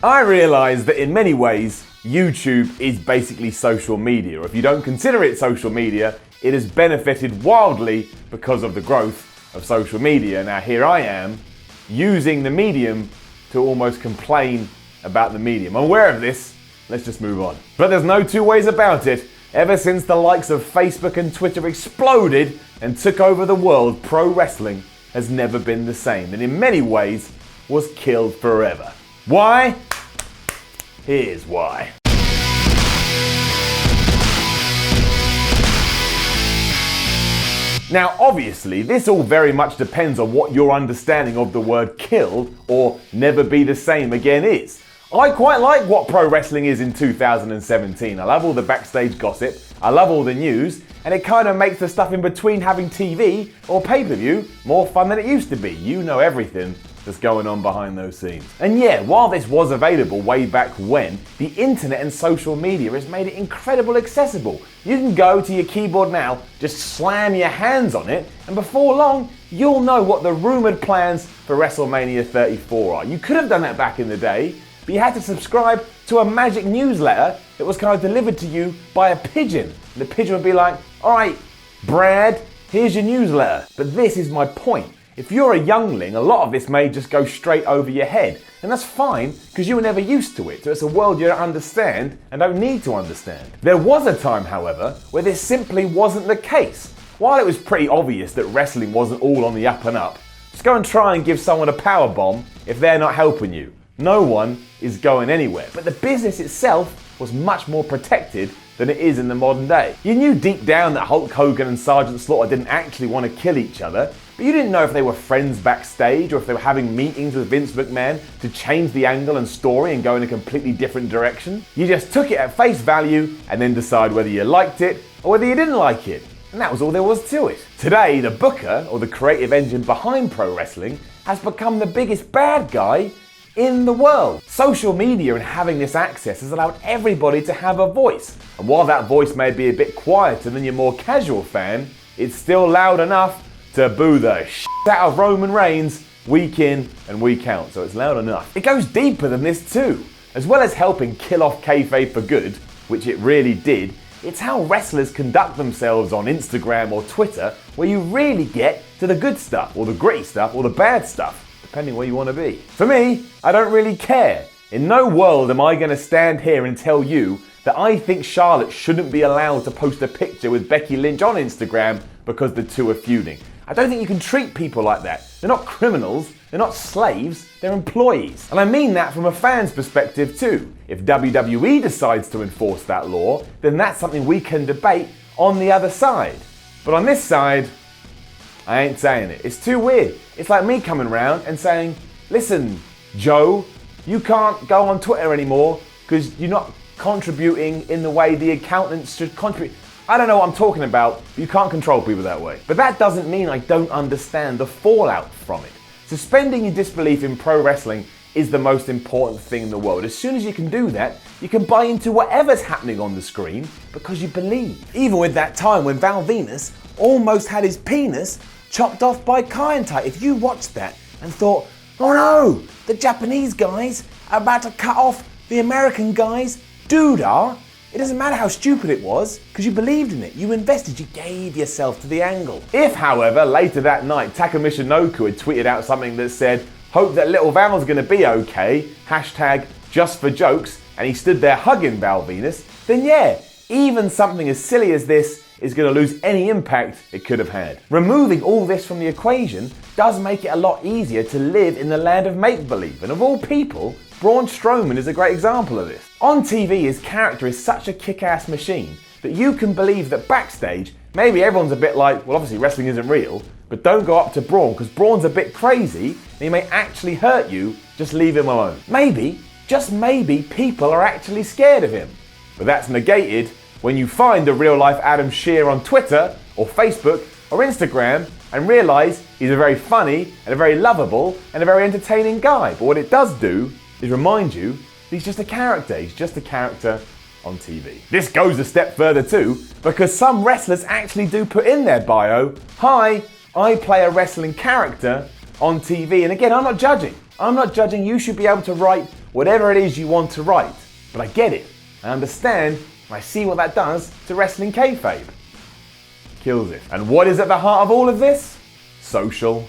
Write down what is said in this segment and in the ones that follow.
I realise that in many ways, YouTube is basically social media. If you don't consider it social media, it has benefited wildly because of the growth of social media. Now here I am, using the medium to almost complain about the medium. I'm aware of this, let's just move on. But there's no two ways about it. Ever since the likes of Facebook and Twitter exploded and took over the world, pro wrestling has never been the same, and in many ways was killed forever. Why? Here's why. Now obviously this all very much depends on what your understanding of the word kill or never be the same again is. I quite like what pro wrestling is in 2017. I love all the backstage gossip, I love all the news, and it kind of makes the stuff in between having TV or pay-per-view more fun than it used to be. You know everything that's going on behind those scenes. And yeah, while this was available way back when, the internet and social media has made it incredibly accessible. You can go to your keyboard now, just slam your hands on it, and before long, you'll know what the rumoured plans for WrestleMania 34 are. You could have done that back in the day, but you had to subscribe to a magic newsletter that was kind of delivered to you by a pigeon. And the pigeon would be like, all right, Brad, here's your newsletter. But this is my point. If you're a youngling, a lot of this may just go straight over your head. And that's fine, because you were never used to it. So it's a world you don't understand and don't need to understand. There was a time, however, where this simply wasn't the case. While it was pretty obvious that wrestling wasn't all on the up and up, just go and try and give someone a power bomb if they're not helping you. No one is going anywhere. But the business itself was much more protected than it is in the modern day. You knew deep down that Hulk Hogan and Sergeant Slaughter didn't actually want to kill each other, but you didn't know if they were friends backstage or if they were having meetings with Vince McMahon to change the angle and story and go in a completely different direction. You just took it at face value and then decide whether you liked it or whether you didn't like it. And that was all there was to it. Today, the booker, or the creative engine behind pro wrestling, has become the biggest bad guy in the world. Social media and having this access has allowed everybody to have a voice. And while that voice may be a bit quieter than your more casual fan, it's still loud enough to boo the shit out of Roman Reigns week in and week out. So it's loud enough. It goes deeper than this too. As well as helping kill off kayfabe for good, which it really did, it's how wrestlers conduct themselves on Instagram or Twitter where you really get to the good stuff, or the gritty stuff, or the bad stuff, depending where you want to be. For me, I don't really care. In no world am I going to stand here and tell you that I think Charlotte shouldn't be allowed to post a picture with Becky Lynch on Instagram because the two are feuding. I don't think you can treat people like that. They're not criminals, they're not slaves, they're employees. And I mean that from a fan's perspective too. If WWE decides to enforce that law, then that's something we can debate on the other side. But on this side, I ain't saying it. It's too weird. It's like me coming around and saying, listen, Joe, you can't go on Twitter anymore because you're not contributing in the way the accountants should contribute. I don't know what I'm talking about, but you can't control people that way. But that doesn't mean I don't understand the fallout from it. Suspending your disbelief in pro wrestling is the most important thing in the world. As soon as you can do that, you can buy into whatever's happening on the screen because you believe. Even with that time when Val Venus almost had his penis chopped off by Kaientai. If you watched that and thought, oh no, the Japanese guys are about to cut off the American guys' doodah, it doesn't matter how stupid it was, because you believed in it, you invested, you gave yourself to the angle. If, however, later that night, Taka Michinoku had tweeted out something that said, hope that little Val's gonna be okay, hashtag just for jokes, and he stood there hugging Val Venus, then yeah, even something as silly as this is going to lose any impact it could have had. Removing all this from the equation does make it a lot easier to live in the land of make-believe, and of all people, Braun Strowman is a great example of this. On TV, his character is such a kick-ass machine that you can believe that backstage, maybe everyone's a bit like, well obviously wrestling isn't real, but don't go up to Braun because Braun's a bit crazy and he may actually hurt you, just leave him alone. Maybe, just maybe, people are actually scared of him. But that's negated when you find the real-life Adam Shear on Twitter or Facebook or Instagram and realise he's a very funny and a very lovable and a very entertaining guy. But what it does do is remind you he's just a character. He's just a character on TV. This goes a step further too, because some wrestlers actually do put in their bio, hi, I play a wrestling character on TV. And again, I'm not judging. I'm not judging. You should be able to write whatever it is you want to write. But I get it. I understand. And I see what that does to wrestling kayfabe. Kills it. And what is at the heart of all of this? Social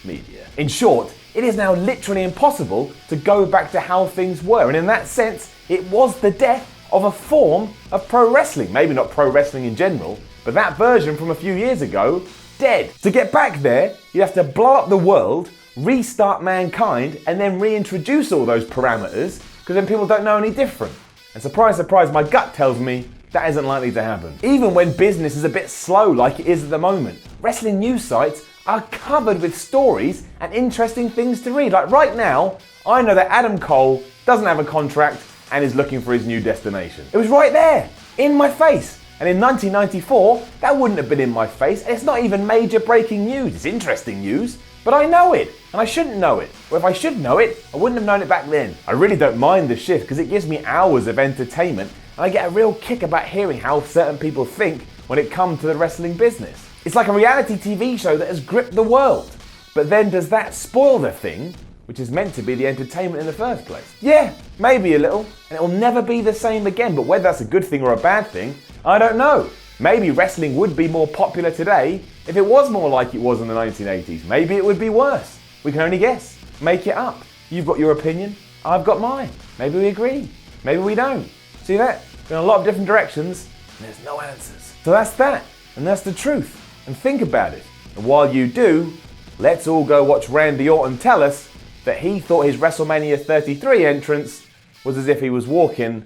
media. In short, it is now literally impossible to go back to how things were. And in that sense, it was the death of a form of pro wrestling. Maybe not pro wrestling in general, but that version from a few years ago, dead. To get back there, you have to blow up the world, restart mankind, and then reintroduce all those parameters, because then people don't know any different. And surprise, surprise, my gut tells me that isn't likely to happen. Even when business is a bit slow like it is at the moment, wrestling news sites are covered with stories and interesting things to read. Like right now, I know that Adam Cole doesn't have a contract and is looking for his new destination. It was right there, in my face. And in 1994, that wouldn't have been in my face. And it's not even major breaking news. It's interesting news, but I know it, and I shouldn't know it. Or if I should know it, I wouldn't have known it back then. I really don't mind the shift because it gives me hours of entertainment, and I get a real kick about hearing how certain people think when it comes to the wrestling business. It's like a reality TV show that has gripped the world. But then does that spoil the thing, which is meant to be the entertainment in the first place? Yeah, maybe a little, and it will never be the same again. But whether that's a good thing or a bad thing, I don't know. Maybe wrestling would be more popular today if it was more like it was in the 1980s. Maybe it would be worse. We can only guess. Make it up. You've got your opinion, I've got mine. Maybe we agree, maybe we don't. See that? In a lot of different directions, and there's no answers. So that's that, and that's the truth. And think about it. And while you do, let's all go watch Randy Orton tell us that he thought his WrestleMania 33 entrance was as if he was walking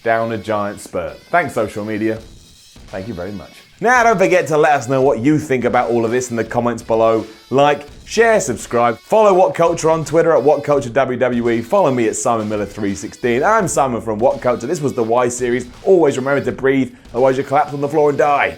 down a giant spurt. Thanks, social media. Thank you very much. Now, don't forget to let us know what you think about all of this in the comments below. Like, share, subscribe, follow WhatCulture on Twitter at WhatCulture WWE. Follow me at Simon Miller 316. I'm Simon from WhatCulture. This was the Y series. Always remember to breathe, otherwise you collapse on the floor and die.